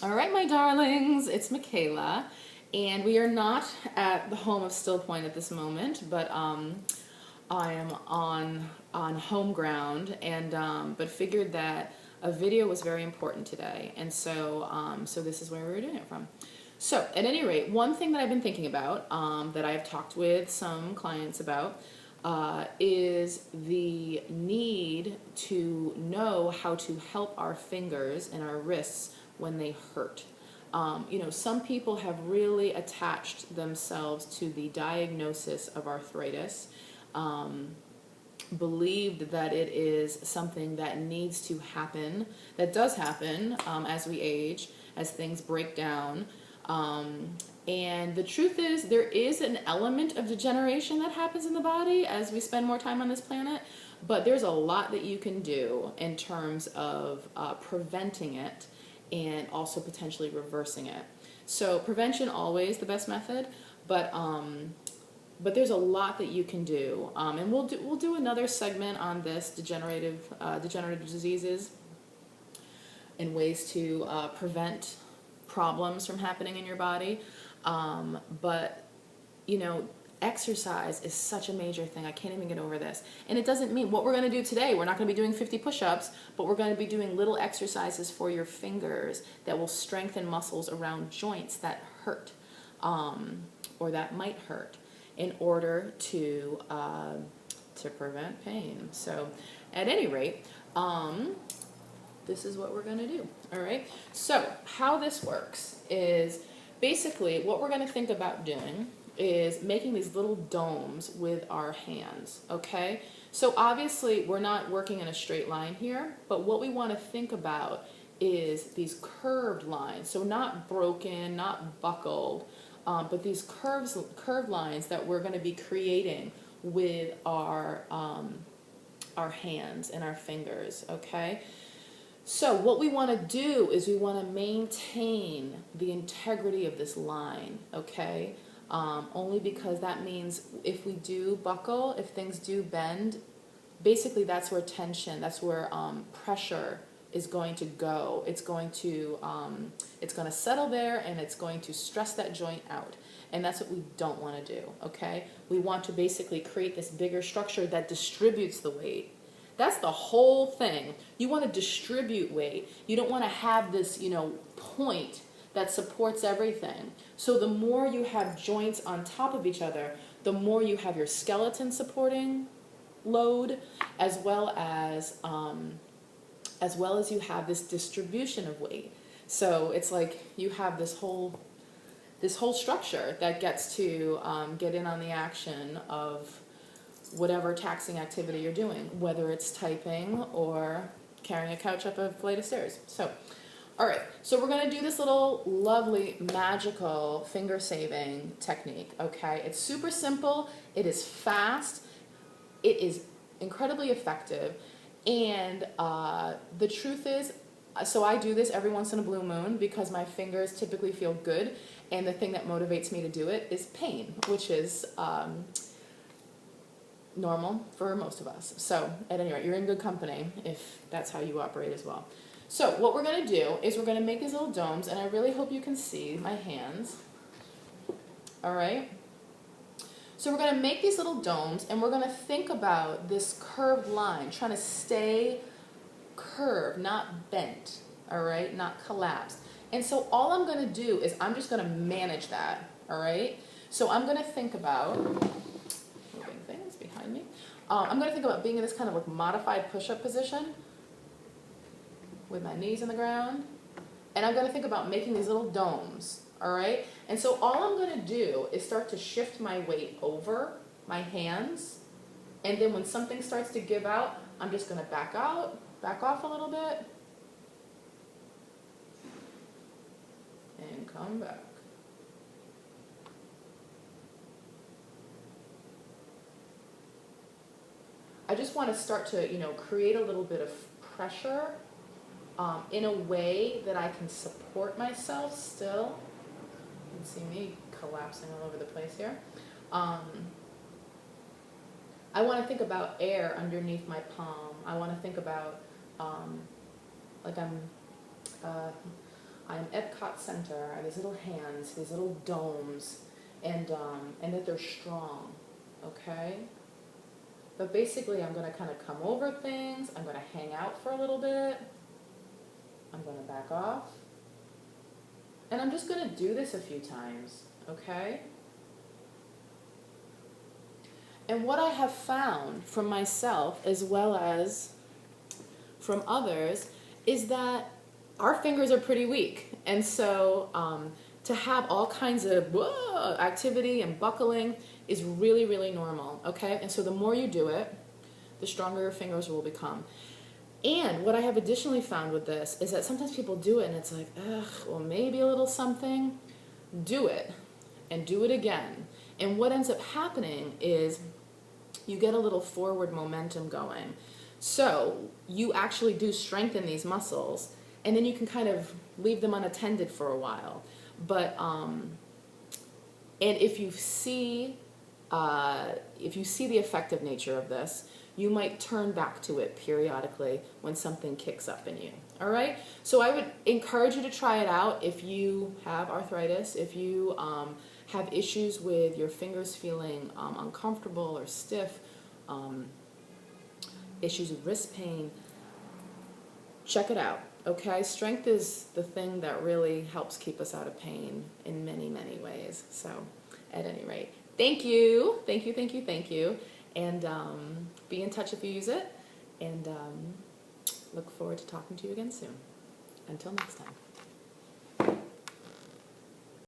All right, my darlings, it's Michaela, and we are not at the home of Still Point at this moment, but I am on home ground, and but figured that a video was very important today, and so this is where we were doing it from. So, at any rate, one thing that I've been thinking about, that I've talked with some clients about, is the need to know how to help our fingers and our wrists when they hurt. Some people have really attached themselves to the diagnosis of arthritis, believed that it is something that needs to happen, that does happen as we age, as things break down. And the truth is, there is an element of degeneration that happens in the body as we spend more time on this planet, but there's a lot that you can do in terms of preventing it and also potentially reversing it. So prevention always the best method, but there's a lot that you can do, and we'll do another segment on this degenerative diseases and ways to prevent problems from happening in your body. But exercise is such a major thing. I can't even get over this. And it doesn't mean what we're going to do today. We're not going to be doing 50 push-ups, but we're going to be doing little exercises for your fingers that will strengthen muscles around joints that hurt, or that might hurt, in order to prevent pain. So, at any rate, this is what we're going to do. All right. So, how this works is basically what we're going to think about doing is making these little domes with our hands, okay? So obviously we're not working in a straight line here, but what we want to think about is these curved lines. So not broken, not buckled, but these curved lines that we're going to be creating with our hands and our fingers, okay? So what we want to do is we want to maintain the integrity of this line, okay? Only because that means if we do buckle, if things do bend, basically that's where tension, that's where pressure is going to go. It's going to settle there, and it's going to stress that joint out. And that's what we don't want to do, okay? We want to basically create this bigger structure that distributes the weight. That's the whole thing. You want to distribute weight. You don't want to have this, point that supports everything. So the more you have joints on top of each other, the more you have your skeleton supporting load, as well as you have this distribution of weight. So it's like you have this whole structure that gets to get in on the action of whatever taxing activity you're doing, whether it's typing or carrying a couch up a flight of stairs. So, all right, so we're going to do this little lovely magical finger saving technique, okay? It's super simple, it is fast, it is incredibly effective, and the truth is, so I do this every once in a blue moon because my fingers typically feel good, and the thing that motivates me to do it is pain, which is normal for most of us. So at any rate, you're in good company if that's how you operate as well. So what we're going to do is we're going to make these little domes, and I really hope you can see my hands. All right? So we're going to make these little domes, and we're going to think about this curved line, trying to stay curved, not bent, all right? Not collapsed. And so all I'm going to do is I'm just going to manage that, all right? So I'm going to think about moving things behind me. I'm going to think about being in this kind of like modified push-up position with my knees in the ground, and I'm going to think about making these little domes, all right? And so all I'm going to do is start to shift my weight over my hands, and then when something starts to give out, I'm just going to back off a little bit, and come back. I just want to start to, create a little bit of pressure in a way that I can support myself still. You can see me collapsing all over the place here. I want to think about air underneath my palm. I want to think about like I'm Epcot Center. I have these little hands, these little domes, and that they're strong, okay? But basically, I'm going to kind of come over things. I'm going to hang out for a little bit. I'm going to back off. And I'm just going to do this a few times, okay? And what I have found from myself as well as from others is that our fingers are pretty weak. And so to have all kinds of activity and buckling is really, really normal, okay? And so the more you do it, the stronger your fingers will become. And what I have additionally found with this is that sometimes people do it and it's like, ugh, well, maybe a little something. Do it and do it again. And what ends up happening is you get a little forward momentum going. So you actually do strengthen these muscles, and then you can kind of leave them unattended for a while. But and if you see the effective nature of this, you might turn back to it periodically when something kicks up in you. All right? So I would encourage you to try it out if you have arthritis, if you have issues with your fingers feeling uncomfortable or stiff, issues with wrist pain. Check it out, okay? Strength is the thing that really helps keep us out of pain in many, many ways. So at any rate, thank you. Thank you, thank you, thank you. And be in touch if you use it. And look forward to talking to you again soon. Until next time.